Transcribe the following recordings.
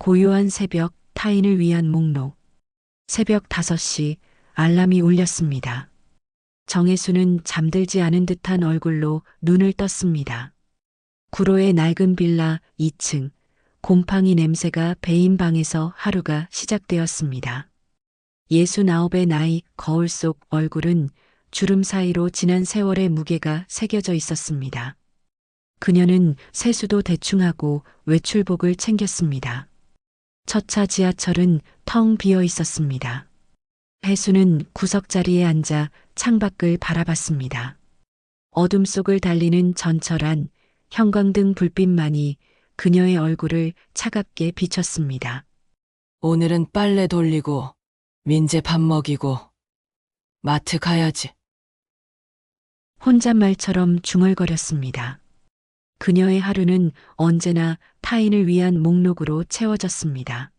고요한 새벽 타인을 위한 목록. 새벽 5시 알람이 울렸습니다. 정혜수는 잠들지 않은 듯한 얼굴로 눈을 떴습니다. 구로의 낡은 빌라 2층, 곰팡이 냄새가 배인 방에서 하루가 시작되었습니다. 69의 나이 거울 속 얼굴은 주름 사이로 지난 세월의 무게가 새겨져 있었습니다. 그녀는 세수도 대충 하고 외출복을 챙겼습니다. 첫 차 지하철은 텅 비어 있었습니다. 혜수는 구석자리에 앉아 창밖을 바라봤습니다. 어둠 속을 달리는 전철안, 형광등 불빛만이 그녀의 얼굴을 차갑게 비쳤습니다. 오늘은 빨래 돌리고, 민재 밥 먹이고, 마트 가야지. 혼잣말처럼 중얼거렸습니다. 그녀의 하루는 언제나 타인을 위한 목록으로 채워졌습니다.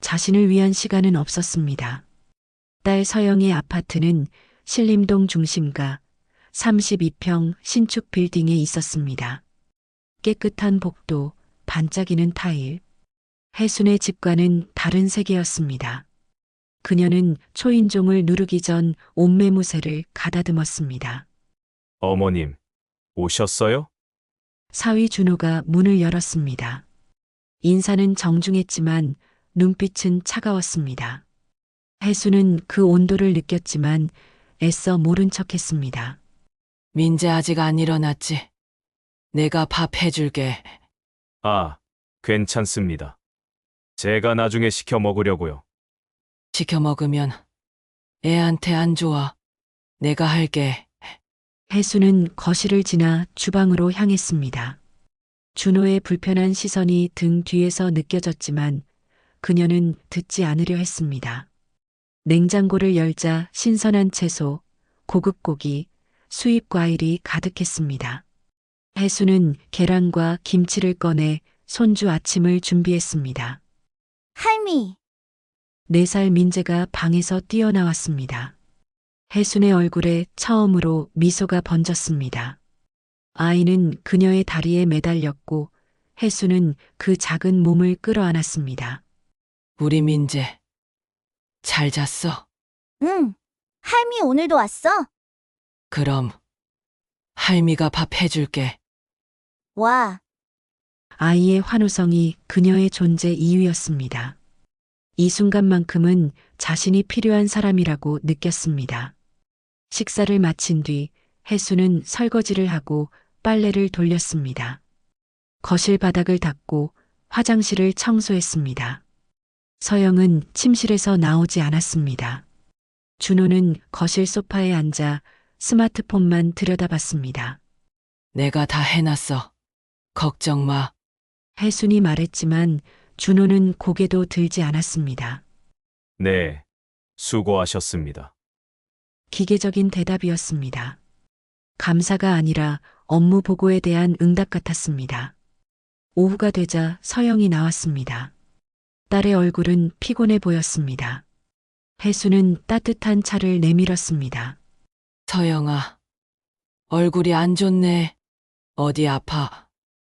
자신을 위한 시간은 없었습니다. 딸 서영의 아파트는 신림동 중심가 32평 신축 빌딩에 있었습니다. 깨끗한 복도, 반짝이는 타일. 혜순의 집과는 다른 세계였습니다. 그녀는 초인종을 누르기 전 옷매무새를 가다듬었습니다. 어머님, 오셨어요? 사위 준호가 문을 열었습니다. 인사는 정중했지만 눈빛은 차가웠습니다. 혜수는 그 온도를 느꼈지만 애써 모른 척했습니다. 민재 아직 안 일어났지? 내가 밥 해줄게. 아, 괜찮습니다. 제가 나중에 시켜 먹으려고요. 시켜 먹으면 애한테 안 좋아. 내가 할게. 혜수는 거실을 지나 주방으로 향했습니다. 준호의 불편한 시선이 등 뒤에서 느껴졌지만 그녀는 듣지 않으려 했습니다. 냉장고를 열자 신선한 채소, 고급 고기, 수입 과일이 가득했습니다. 혜수는 계란과 김치를 꺼내 손주 아침을 준비했습니다. 할미, 4살 민재가 방에서 뛰어나왔습니다. 혜순의 얼굴에 처음으로 미소가 번졌습니다. 아이는 그녀의 다리에 매달렸고 혜순은 그 작은 몸을 끌어안았습니다. 우리 민재, 잘 잤어? 응. 할미 오늘도 왔어? 그럼 할미가 밥 해줄게. 와, 아이의 환호성이 그녀의 존재 이유였습니다. 이 순간만큼은 자신이 필요한 사람이라고 느꼈습니다. 식사를 마친 뒤 혜수는 설거지를 하고 빨래를 돌렸습니다. 거실 바닥을 닦고 화장실을 청소했습니다. 서영은 침실에서 나오지 않았습니다. 준호는 거실 소파에 앉아 스마트폰만 들여다봤습니다. 내가 다 해놨어. 걱정 마. 혜순이 말했지만 준호는 고개도 들지 않았습니다. 네, 수고하셨습니다. 기계적인 대답이었습니다. 감사가 아니라 업무 보고에 대한 응답 같았습니다. 오후가 되자 서영이 나왔습니다. 딸의 얼굴은 피곤해 보였습니다. 혜수는 따뜻한 차를 내밀었습니다. 서영아, 얼굴이 안 좋네. 어디 아파?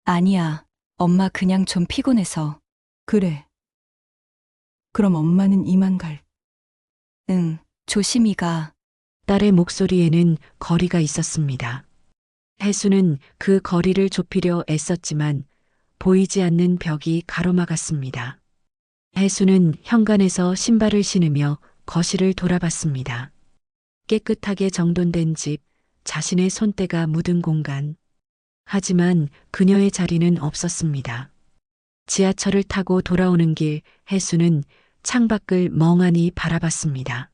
아니야. 엄마 그냥 좀 피곤해서. 그래. 그럼 엄마는 이만 갈. 응, 조심히 가. 딸의 목소리에는 거리가 있었습니다. 혜수는 그 거리를 좁히려 애썼지만 보이지 않는 벽이 가로막았습니다. 혜수는 현관에서 신발을 신으며 거실을 돌아봤습니다. 깨끗하게 정돈된 집, 자신의 손때가 묻은 공간. 하지만 그녀의 자리는 없었습니다. 지하철을 타고 돌아오는 길 혜수는 창밖을 멍하니 바라봤습니다.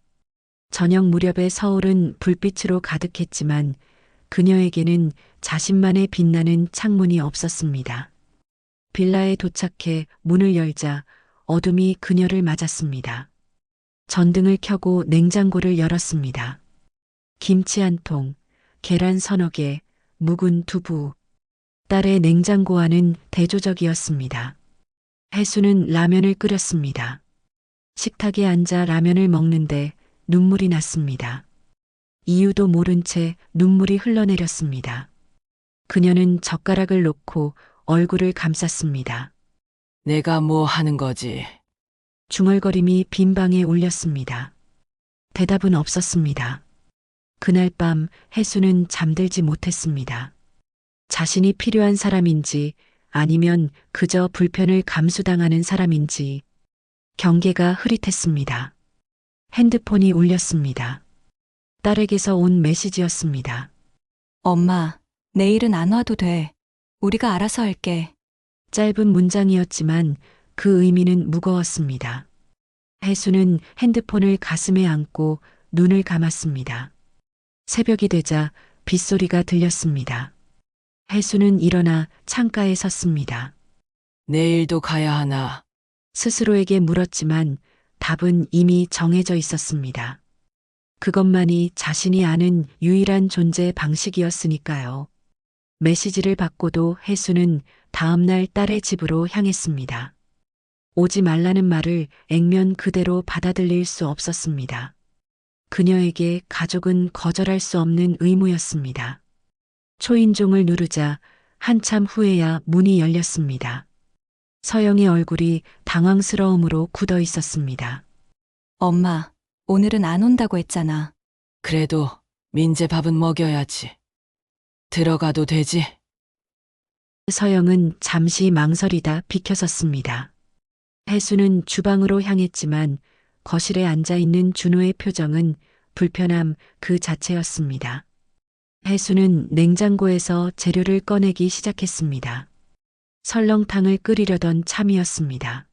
저녁 무렵의 서울은 불빛으로 가득했지만 그녀에게는 자신만의 빛나는 창문이 없었습니다. 빌라에 도착해 문을 열자 어둠이 그녀를 맞았습니다. 전등을 켜고 냉장고를 열었습니다. 김치 한 통, 계란 서너 개, 묵은 두부. 딸의 냉장고 안은 대조적이었습니다. 혜수는 라면을 끓였습니다. 식탁에 앉아 라면을 먹는데 눈물이 났습니다. 이유도 모른 채 눈물이 흘러내렸습니다. 그녀는 젓가락을 놓고 얼굴을 감쌌습니다. 내가 뭐 하는 거지? 중얼거림이 빈 방에 울렸습니다. 대답은 없었습니다. 그날 밤 혜수는 잠들지 못했습니다. 자신이 필요한 사람인지 아니면 그저 불편을 감수당하는 사람인지 경계가 흐릿했습니다. 핸드폰이 울렸습니다. 딸에게서 온 메시지였습니다. 엄마, 내일은 안 와도 돼. 우리가 알아서 할게. 짧은 문장이었지만 그 의미는 무거웠습니다. 혜수는 핸드폰을 가슴에 안고 눈을 감았습니다. 새벽이 되자 빗소리가 들렸습니다. 혜수는 일어나 창가에 섰습니다. 내일도 가야 하나? 스스로에게 물었지만 답은 이미 정해져 있었습니다. 그것만이 자신이 아는 유일한 존재 방식이었으니까요. 메시지를 받고도 혜수는 다음날 딸의 집으로 향했습니다. 오지 말라는 말을 액면 그대로 받아들일 수 없었습니다. 그녀에게 가족은 거절할 수 없는 의무였습니다. 초인종을 누르자 한참 후에야 문이 열렸습니다. 서영의 얼굴이 당황스러움으로 굳어 있었습니다. 엄마, 오늘은 안 온다고 했잖아. 그래도 민재 밥은 먹여야지. 들어가도 되지? 서영은 잠시 망설이다 비켜섰습니다. 혜수는 주방으로 향했지만 거실에 앉아 있는 준호의 표정은 불편함 그 자체였습니다. 혜수는 냉장고에서 재료를 꺼내기 시작했습니다. 설렁탕을 끓이려던 참이었습니다.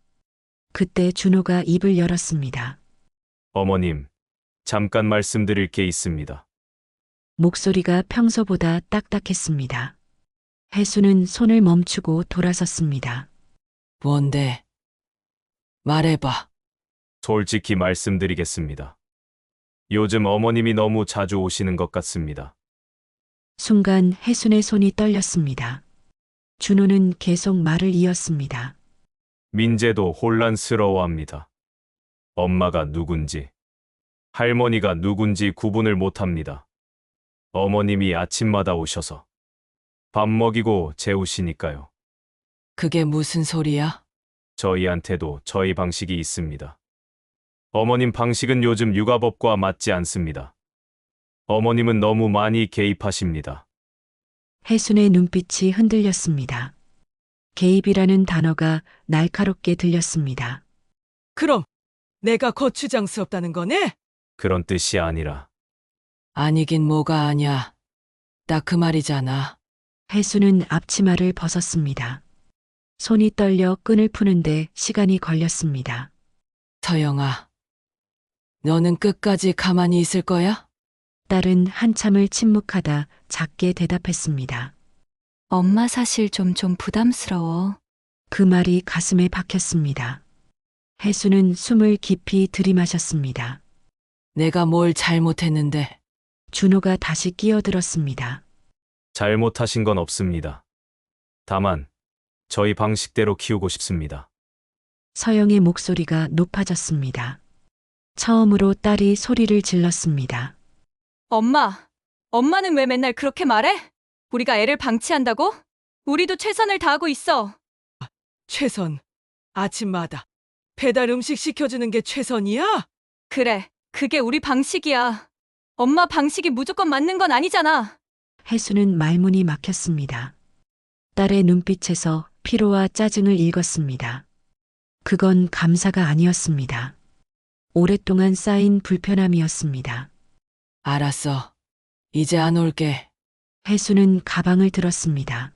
그때 준호가 입을 열었습니다. 어머님, 잠깐 말씀드릴 게 있습니다. 목소리가 평소보다 딱딱했습니다. 혜수는 손을 멈추고 돌아섰습니다. 뭔데? 말해봐. 솔직히 말씀드리겠습니다. 요즘 어머님이 너무 자주 오시는 것 같습니다. 순간 혜순의 손이 떨렸습니다. 준호는 계속 말을 이었습니다. 민재도 혼란스러워합니다. 엄마가 누군지, 할머니가 누군지 구분을 못합니다. 어머님이 아침마다 오셔서 밥 먹이고 재우시니까요. 그게 무슨 소리야? 저희한테도 저희 방식이 있습니다. 어머님 방식은 요즘 육아법과 맞지 않습니다. 어머님은 너무 많이 개입하십니다. 혜순의 눈빛이 흔들렸습니다. 개입이라는 단어가 날카롭게 들렸습니다. 그럼 내가 거추장스럽다는 거네? 그런 뜻이 아니라 아니긴 뭐가 아냐. 딱 그 말이잖아. 혜순은 앞치마를 벗었습니다. 손이 떨려 끈을 푸는데 시간이 걸렸습니다. 서영아, 너는 끝까지 가만히 있을 거야? 딸은 한참을 침묵하다 작게 대답했습니다. 엄마 사실 좀 부담스러워. 그 말이 가슴에 박혔습니다. 혜수는 숨을 깊이 들이마셨습니다. 내가 뭘 잘못했는데. 준호가 다시 끼어들었습니다. 잘못하신 건 없습니다. 다만 저희 방식대로 키우고 싶습니다. 서영의 목소리가 높아졌습니다. 처음으로 딸이 소리를 질렀습니다. 엄마는 왜 맨날 그렇게 말해? 우리가 애를 방치한다고? 우리도 최선을 다하고 있어. 최선. 아침마다 배달 음식 시켜주는 게 최선이야? 그래, 그게 우리 방식이야. 엄마 방식이 무조건 맞는 건 아니잖아. 혜수는 말문이 막혔습니다. 딸의 눈빛에서 피로와 짜증을 읽었습니다. 그건 감사가 아니었습니다. 오랫동안 쌓인 불편함이었습니다. 알았어. 이제 안 올게. 혜수는 가방을 들었습니다.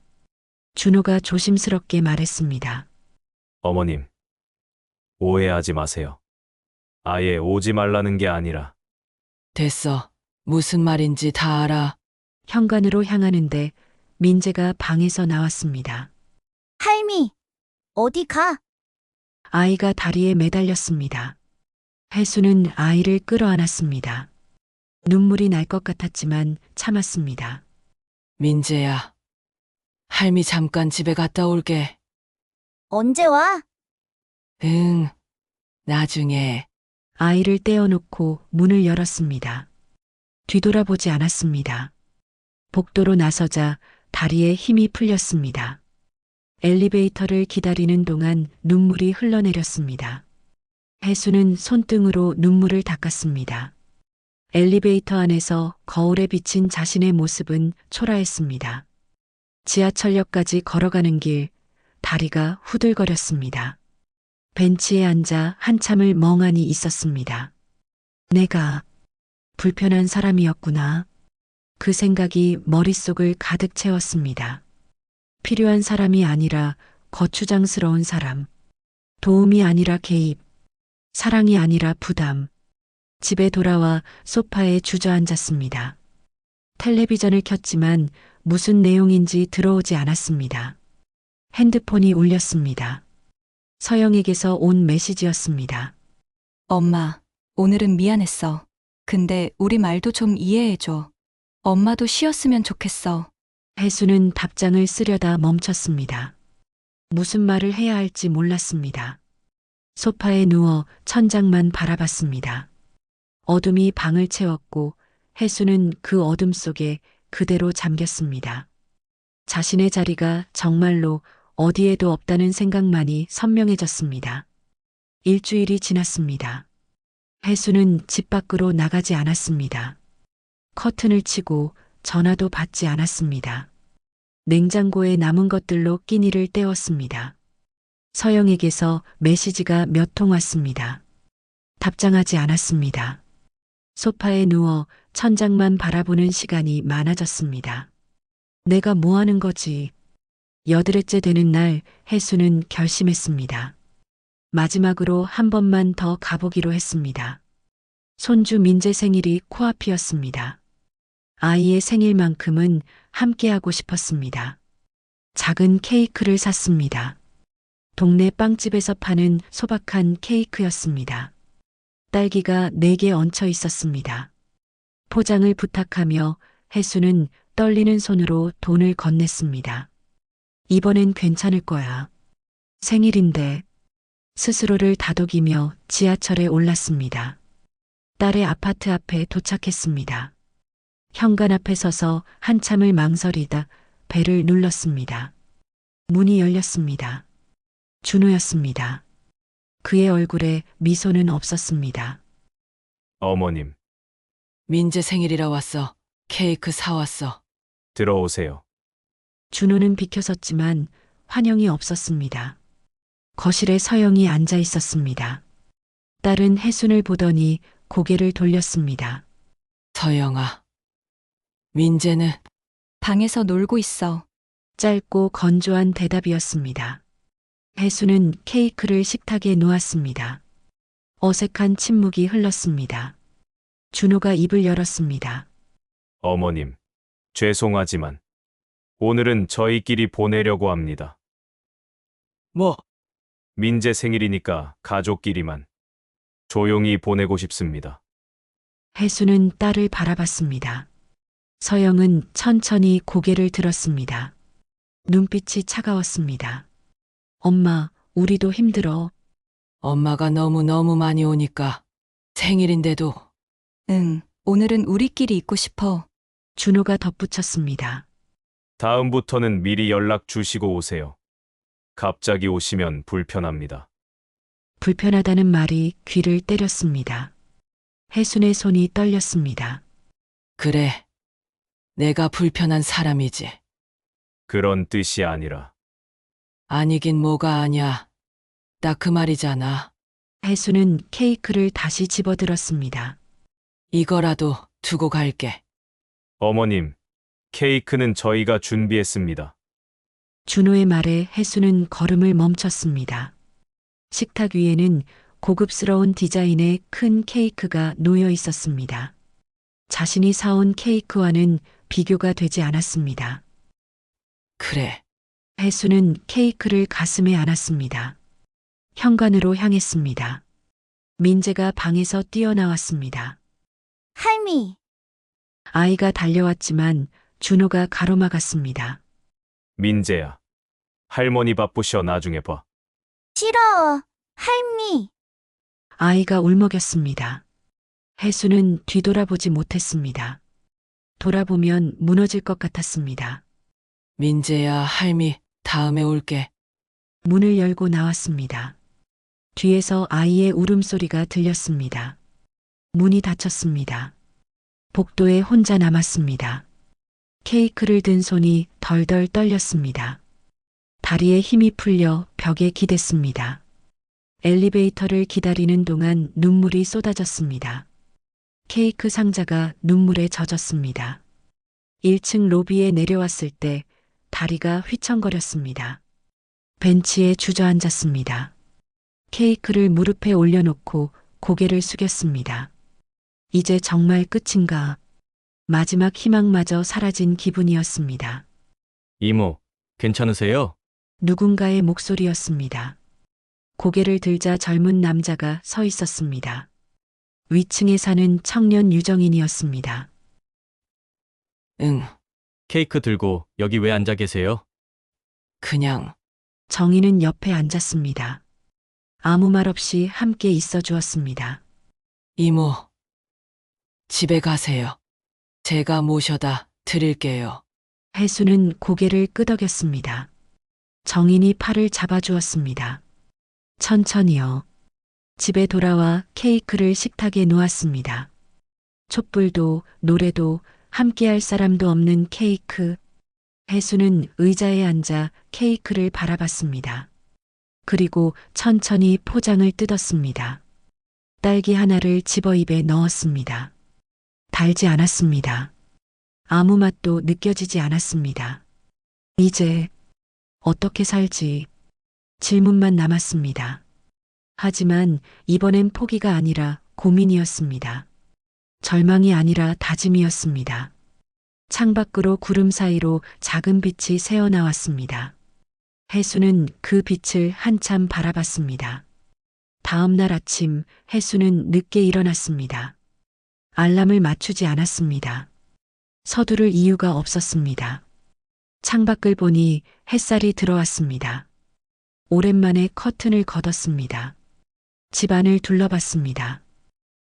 준호가 조심스럽게 말했습니다. 어머님, 오해하지 마세요. 아예 오지 말라는 게 아니라 됐어. 무슨 말인지 다 알아. 현관으로 향하는데 민재가 방에서 나왔습니다. 할미, 어디 가? 아이가 다리에 매달렸습니다. 혜수는 아이를 끌어안았습니다. 눈물이 날 것 같았지만 참았습니다. 민재야. 할미 잠깐 집에 갔다 올게. 언제 와? 응. 나중에. 아이를 떼어놓고 문을 열었습니다. 뒤돌아보지 않았습니다. 복도로 나서자 다리에 힘이 풀렸습니다. 엘리베이터를 기다리는 동안 눈물이 흘러내렸습니다. 혜수는 손등으로 눈물을 닦았습니다. 엘리베이터 안에서 거울에 비친 자신의 모습은 초라했습니다. 지하철역까지 걸어가는 길, 다리가 후들거렸습니다. 벤치에 앉아 한참을 멍하니 있었습니다. 내가 불편한 사람이었구나. 그 생각이 머릿속을 가득 채웠습니다. 필요한 사람이 아니라 거추장스러운 사람. 도움이 아니라 개입. 사랑이 아니라 부담. 집에 돌아와 소파에 주저앉았습니다. 텔레비전을 켰지만 무슨 내용인지 들어오지 않았습니다. 핸드폰이 울렸습니다. 서영에게서 온 메시지였습니다. 엄마, 오늘은 미안했어. 근데 우리 말도 좀 이해해줘. 엄마도 쉬었으면 좋겠어. 혜수는 답장을 쓰려다 멈췄습니다. 무슨 말을 해야 할지 몰랐습니다. 소파에 누워 천장만 바라봤습니다. 어둠이 방을 채웠고 혜수는 그 어둠 속에 그대로 잠겼습니다. 자신의 자리가 정말로 어디에도 없다는 생각만이 선명해졌습니다. 일주일이 지났습니다. 혜수는 집 밖으로 나가지 않았습니다. 커튼을 치고 전화도 받지 않았습니다. 냉장고에 남은 것들로 끼니를 때웠습니다. 서영에게서 메시지가 몇 통 왔습니다. 답장하지 않았습니다. 소파에 누워 천장만 바라보는 시간이 많아졌습니다. 내가 뭐 하는 거지? 8회째 되는 날 혜수는 결심했습니다. 마지막으로 한 번만 더 가보기로 했습니다. 손주 민재 생일이 코앞이었습니다. 아이의 생일만큼은 함께하고 싶었습니다. 작은 케이크를 샀습니다. 동네 빵집에서 파는 소박한 케이크였습니다. 딸기가 4개 얹혀 있었습니다. 포장을 부탁하며 혜수는 떨리는 손으로 돈을 건넸습니다. 이번엔 괜찮을 거야. 생일인데. 스스로를 다독이며 지하철에 올랐습니다. 딸의 아파트 앞에 도착했습니다. 현관 앞에 서서 한참을 망설이다 벨을 눌렀습니다. 문이 열렸습니다. 준호였습니다. 그의 얼굴에 미소는 없었습니다. 어머님, 민재 생일이라 왔어. 케이크 사왔어. 들어오세요. 준호는 비켜섰지만 환영이 없었습니다. 거실에 서영이 앉아 있었습니다. 딸은 혜순을 보더니 고개를 돌렸습니다. 서영아. 민재는 방에서 놀고 있어. 짧고 건조한 대답이었습니다. 혜수는 케이크를 식탁에 놓았습니다. 어색한 침묵이 흘렀습니다. 준호가 입을 열었습니다. 어머님, 죄송하지만 오늘은 저희끼리 보내려고 합니다. 뭐? 민재 생일이니까 가족끼리만 조용히 보내고 싶습니다. 혜수는 딸을 바라봤습니다. 서영은 천천히 고개를 들었습니다. 눈빛이 차가웠습니다. 엄마, 우리도 힘들어. 엄마가 너무 많이 오니까 생일인데도 응, 오늘은 우리끼리 있고 싶어. 준호가 덧붙였습니다. 다음부터는 미리 연락 주시고 오세요. 갑자기 오시면 불편합니다. 불편하다는 말이 귀를 때렸습니다. 혜순의 손이 떨렸습니다. 그래. 내가 불편한 사람이지. 그런 뜻이 아니라 아니긴 뭐가 아냐. 딱 그 말이잖아. 혜순은 케이크를 다시 집어들었습니다. 이거라도 두고 갈게. 어머님, 케이크는 저희가 준비했습니다. 준호의 말에 혜순은 걸음을 멈췄습니다. 식탁 위에는 고급스러운 디자인의 큰 케이크가 놓여 있었습니다. 자신이 사온 케이크와는 비교가 되지 않았습니다. 그래. 혜순은 케이크를 가슴에 안았습니다. 현관으로 향했습니다. 민재가 방에서 뛰어나왔습니다. 할미, 아이가 달려왔지만 준호가 가로막았습니다. 민재야, 할머니 바쁘셔 나중에 봐. 싫어. 할미, 아이가 울먹였습니다. 혜수는 뒤돌아보지 못했습니다. 돌아보면 무너질 것 같았습니다. 민재야, 할미 다음에 올게. 문을 열고 나왔습니다. 뒤에서 아이의 울음소리가 들렸습니다. 문이 닫혔습니다. 복도에 혼자 남았습니다. 케이크를 든 손이 덜덜 떨렸습니다. 다리에 힘이 풀려 벽에 기댔습니다. 엘리베이터를 기다리는 동안 눈물이 쏟아졌습니다. 케이크 상자가 눈물에 젖었습니다. 1층 로비에 내려왔을 때 다리가 휘청거렸습니다. 벤치에 주저앉았습니다. 케이크를 무릎에 올려놓고 고개를 숙였습니다. 이제 정말 끝인가? 마지막 희망마저 사라진 기분이었습니다. 이모, 괜찮으세요? 누군가의 목소리였습니다. 고개를 들자 젊은 남자가 서 있었습니다. 위층에 사는 청년 유정인이었습니다. 응, 케이크 들고 여기 왜 앉아 계세요? 그냥 정인은 옆에 앉았습니다. 아무 말 없이 함께 있어 주었습니다. 이모, 집에 가세요. 제가 모셔다 드릴게요. 혜수는 고개를 끄덕였습니다. 정인이 팔을 잡아주었습니다. 천천히요. 집에 돌아와 케이크를 식탁에 놓았습니다. 촛불도 노래도 함께할 사람도 없는 케이크. 혜수는 의자에 앉아 케이크를 바라봤습니다. 그리고 천천히 포장을 뜯었습니다. 딸기 하나를 집어 입에 넣었습니다. 달지 않았습니다. 아무 맛도 느껴지지 않았습니다. 이제 어떻게 살지? 질문만 남았습니다. 하지만 이번엔 포기가 아니라 고민이었습니다. 절망이 아니라 다짐이었습니다. 창밖으로 구름 사이로 작은 빛이 새어나왔습니다. 혜수는 그 빛을 한참 바라봤습니다. 다음 날 아침 혜수는 늦게 일어났습니다. 알람을 맞추지 않았습니다. 서두를 이유가 없었습니다. 창밖을 보니 햇살이 들어왔습니다. 오랜만에 커튼을 걷었습니다. 집안을 둘러봤습니다.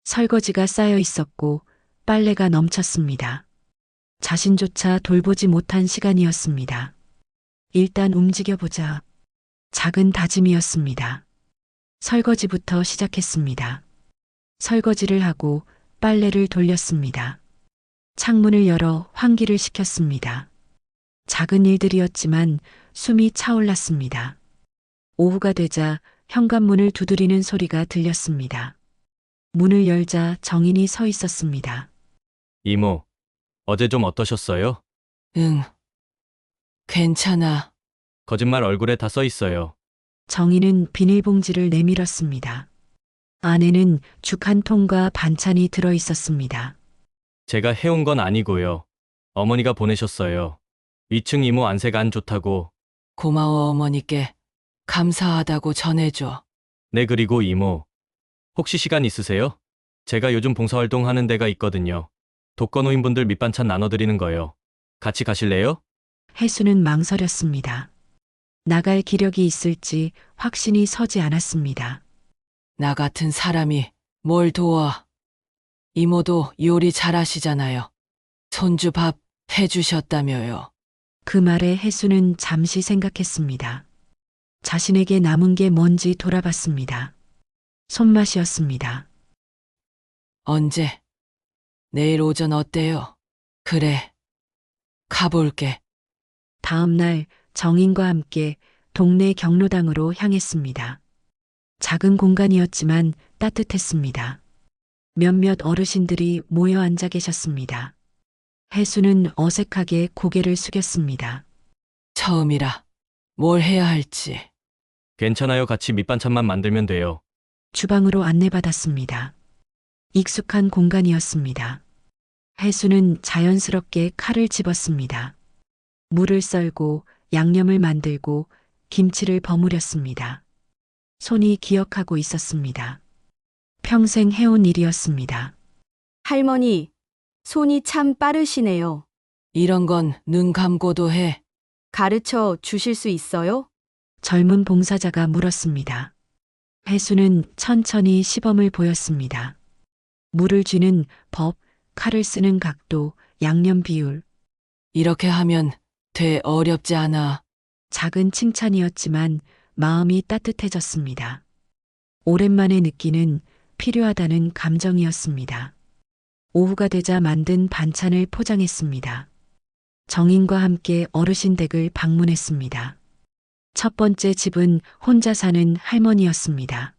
설거지가 쌓여 있었고 빨래가 넘쳤습니다. 자신조차 돌보지 못한 시간이었습니다. 일단 움직여보자. 작은 다짐이었습니다. 설거지부터 시작했습니다. 설거지를 하고 빨래를 돌렸습니다. 창문을 열어 환기를 시켰습니다. 작은 일들이었지만 숨이 차올랐습니다. 오후가 되자 현관문을 두드리는 소리가 들렸습니다. 문을 열자 정인이 서 있었습니다. 이모, 어제 좀 어떠셨어요? 응, 괜찮아. 거짓말 얼굴에 다 써 있어요. 정인은 비닐봉지를 내밀었습니다. 안에는 죽 한 통과 반찬이 들어 있었습니다. 제가 해온 건 아니고요. 어머니가 보내셨어요. 2층 이모 안색 안 좋다고. 고마워 어머니께 감사하다고 전해줘. 네, 그리고 이모, 혹시 시간 있으세요? 제가 요즘 봉사활동 하는 데가 있거든요. 독거노인분들 밑반찬 나눠드리는 거요. 같이 가실래요? 혜수는 망설였습니다. 나갈 기력이 있을지 확신이 서지 않았습니다. 나 같은 사람이 뭘 도와. 이모도 요리 잘하시잖아요. 손주 밥 해주셨다며요. 그 말에 혜수는 잠시 생각했습니다. 자신에게 남은 게 뭔지 돌아봤습니다. 손맛이었습니다. 언제? 내일 오전 어때요? 그래. 가볼게. 다음 날 정인과 함께 동네 경로당으로 향했습니다. 작은 공간이었지만 따뜻했습니다. 몇몇 어르신들이 모여 앉아 계셨습니다. 혜수는 어색하게 고개를 숙였습니다. 처음이라 뭘 해야 할지. 괜찮아요. 같이 밑반찬만 만들면 돼요. 주방으로 안내받았습니다. 익숙한 공간이었습니다. 혜수는 자연스럽게 칼을 집었습니다. 물을 썰고 양념을 만들고 김치를 버무렸습니다. 손이 기억하고 있었습니다. 평생 해온 일이었습니다. 할머니, 손이 참 빠르시네요. 이런 건 눈 감고도 해. 가르쳐 주실 수 있어요? 젊은 봉사자가 물었습니다. 혜수는 천천히 시범을 보였습니다. 물을 쥐는 법, 칼을 쓰는 각도, 양념 비율. 이렇게 하면 돼 어렵지 않아. 작은 칭찬이었지만 마음이 따뜻해졌습니다. 오랜만에 느끼는 필요하다는 감정이었습니다. 오후가 되자 만든 반찬을 포장했습니다. 정인과 함께 어르신 댁을 방문했습니다. 첫 번째 집은 혼자 사는 할머니였습니다.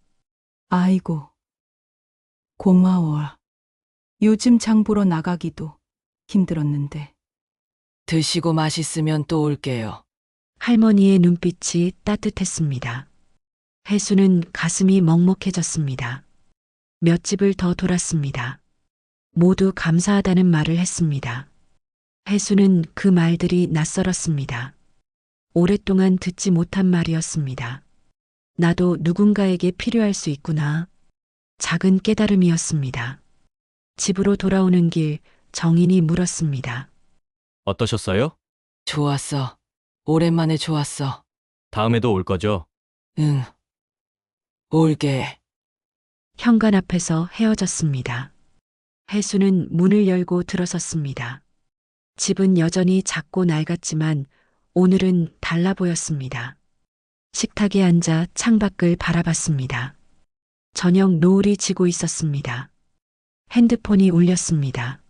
아이고, 고마워. 요즘 장 보러 나가기도 힘들었는데. 드시고 맛있으면 또 올게요. 할머니의 눈빛이 따뜻했습니다. 혜수는 가슴이 먹먹해졌습니다. 몇 집을 더 돌았습니다. 모두 감사하다는 말을 했습니다. 혜수는 그 말들이 낯설었습니다. 오랫동안 듣지 못한 말이었습니다. 나도 누군가에게 필요할 수 있구나. 작은 깨달음이었습니다. 집으로 돌아오는 길 정인이 물었습니다. 어떠셨어요? 좋았어. 오랜만에 좋았어. 다음에도 올 거죠? 응. 올게. 현관 앞에서 헤어졌습니다. 혜수는 문을 열고 들어섰습니다. 집은 여전히 작고 낡았지만 오늘은 달라 보였습니다. 식탁에 앉아 창밖을 바라봤습니다. 저녁 노을이 지고 있었습니다. 핸드폰이 울렸습니다.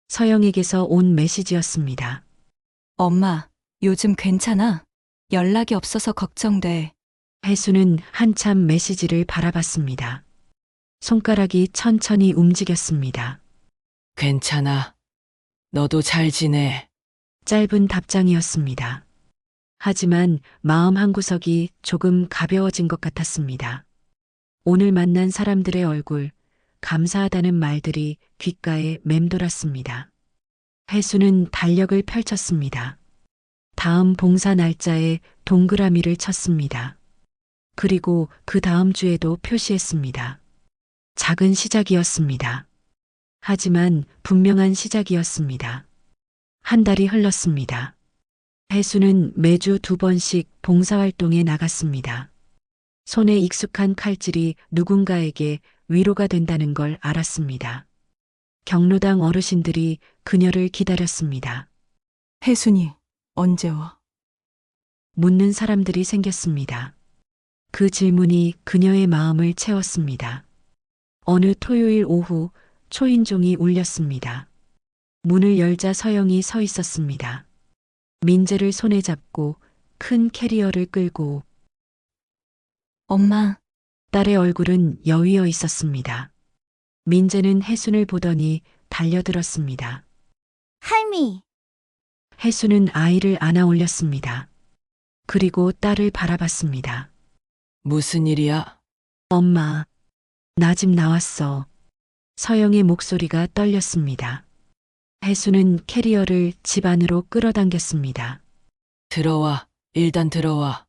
서영에게서 온 메시지였습니다. 엄마, 요즘 괜찮아? 연락이 없어서 걱정돼. 혜수는 한참 메시지를 바라봤습니다. 손가락이 천천히 움직였습니다. 괜찮아. 너도 잘 지내. 짧은 답장이었습니다. 하지만 마음 한구석이 조금 가벼워진 것 같았습니다. 오늘 만난 사람들의 얼굴, 감사하다는 말들이 귓가에 맴돌았습니다. 혜수는 달력을 펼쳤습니다. 다음 봉사 날짜에 동그라미를 쳤습니다. 그리고 그 다음 주에도 표시했습니다. 작은 시작이었습니다. 하지만 분명한 시작이었습니다. 한 달이 흘렀습니다. 혜수는 매주 2번씩 봉사활동에 나갔습니다. 손에 익숙한 칼질이 누군가에게 위로가 된다는 걸 알았습니다. 경로당 어르신들이 그녀를 기다렸습니다. 혜순이 언제 와? 묻는 사람들이 생겼습니다. 그 질문이 그녀의 마음을 채웠습니다. 어느 토요일 오후 초인종이 울렸습니다. 문을 열자 서영이 서 있었습니다. 민재를 손에 잡고 큰 캐리어를 끌고 엄마, 딸의 얼굴은 여위어 있었습니다. 민재는 혜순을 보더니 달려들었습니다. 할미, 혜순은 아이를 안아 올렸습니다. 그리고 딸을 바라봤습니다. 무슨 일이야? 엄마, 나 집 나왔어. 서영의 목소리가 떨렸습니다. 혜수는 캐리어를 집 안으로 끌어당겼습니다. 들어와. 일단 들어와.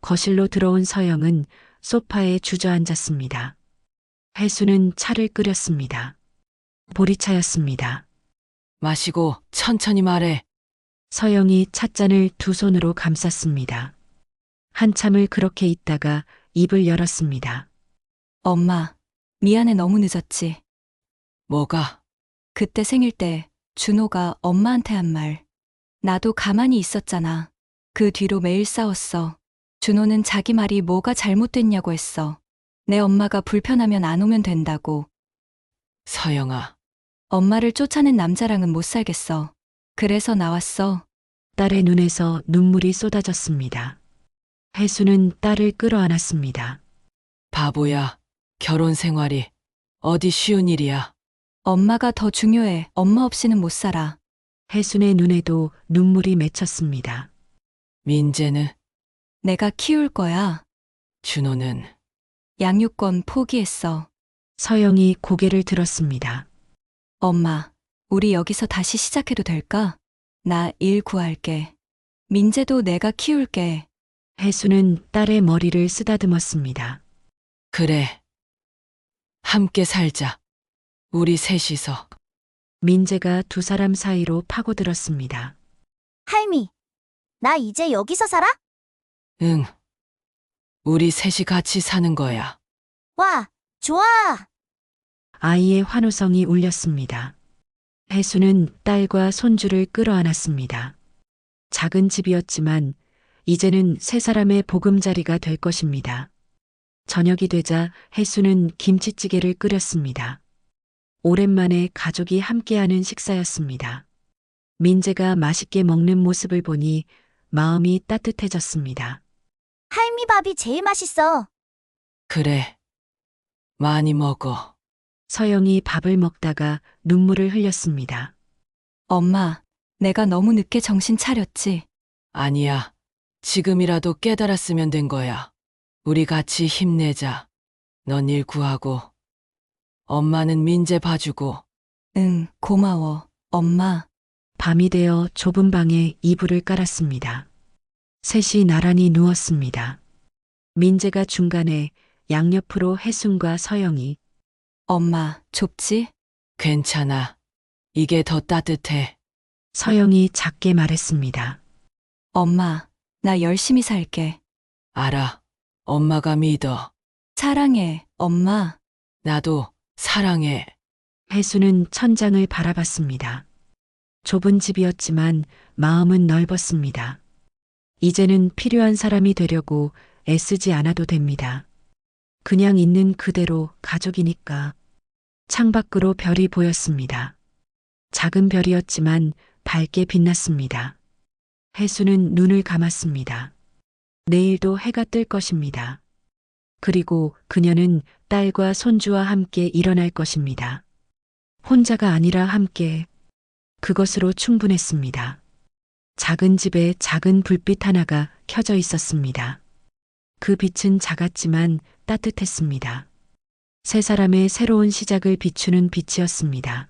거실로 들어온 서영은 소파에 주저앉았습니다. 혜수는 차를 끓였습니다. 보리차였습니다. 마시고 천천히 말해. 서영이 찻잔을 두 손으로 감쌌습니다. 한참을 그렇게 있다가 입을 열었습니다. 엄마, 미안해 너무 늦었지. 뭐가? 그때 생일 때 준호가 엄마한테 한 말. 나도 가만히 있었잖아. 그 뒤로 매일 싸웠어. 준호는 자기 말이 뭐가 잘못됐냐고 했어. 내 엄마가 불편하면 안 오면 된다고. 서영아. 엄마를 쫓아낸 남자랑은 못 살겠어. 그래서 나왔어. 딸의 눈에서 눈물이 쏟아졌습니다. 혜수는 딸을 끌어안았습니다. 바보야. 결혼 생활이 어디 쉬운 일이야. 엄마가 더 중요해. 엄마 없이는 못 살아. 혜순의 눈에도 눈물이 맺혔습니다. 민재는, 내가 키울 거야. 준호는 양육권 포기했어. 서영이 고개를 들었습니다. 엄마, 우리 여기서 다시 시작해도 될까? 나 일 구할게. 민재도 내가 키울게. 혜수는 딸의 머리를 쓰다듬었습니다. 그래. 함께 살자. 우리 셋이서. 민재가 두 사람 사이로 파고들었습니다. 할미, 나 이제 여기서 살아? 응. 우리 셋이 같이 사는 거야. 와, 좋아. 아이의 환호성이 울렸습니다. 혜수는 딸과 손주를 끌어안았습니다. 작은 집이었지만 이제는 세 사람의 보금자리가 될 것입니다. 저녁이 되자 혜수는 김치찌개를 끓였습니다. 오랜만에 가족이 함께하는 식사였습니다. 민재가 맛있게 먹는 모습을 보니 마음이 따뜻해졌습니다. 할미 밥이 제일 맛있어. 그래. 많이 먹어. 서영이 밥을 먹다가 눈물을 흘렸습니다. 엄마, 내가 너무 늦게 정신 차렸지. 아니야. 지금이라도 깨달았으면 된 거야. 우리 같이 힘내자. 넌 일 구하고, 엄마는 민재 봐주고. 응, 고마워, 엄마. 밤이 되어 좁은 방에 이불을 깔았습니다. 셋이 나란히 누웠습니다. 민재가 중간에 양옆으로 혜순과 서영이, 엄마, 좁지? 괜찮아. 이게 더 따뜻해. 서영이 작게 말했습니다. 엄마, 나 열심히 살게. 알아. 엄마가 믿어. 사랑해, 엄마. 나도 사랑해. 혜수는 천장을 바라봤습니다. 좁은 집이었지만 마음은 넓었습니다. 이제는 필요한 사람이 되려고 애쓰지 않아도 됩니다. 그냥 있는 그대로 가족이니까. 창밖으로 별이 보였습니다. 작은 별이었지만 밝게 빛났습니다. 혜수는 눈을 감았습니다. 내일도 해가 뜰 것입니다. 그리고 그녀는 딸과 손주와 함께 일어날 것입니다. 혼자가 아니라 함께. 그것으로 충분했습니다. 작은 집에 작은 불빛 하나가 켜져 있었습니다. 그 빛은 작았지만 따뜻했습니다. 세 사람의 새로운 시작을 비추는 빛이었습니다.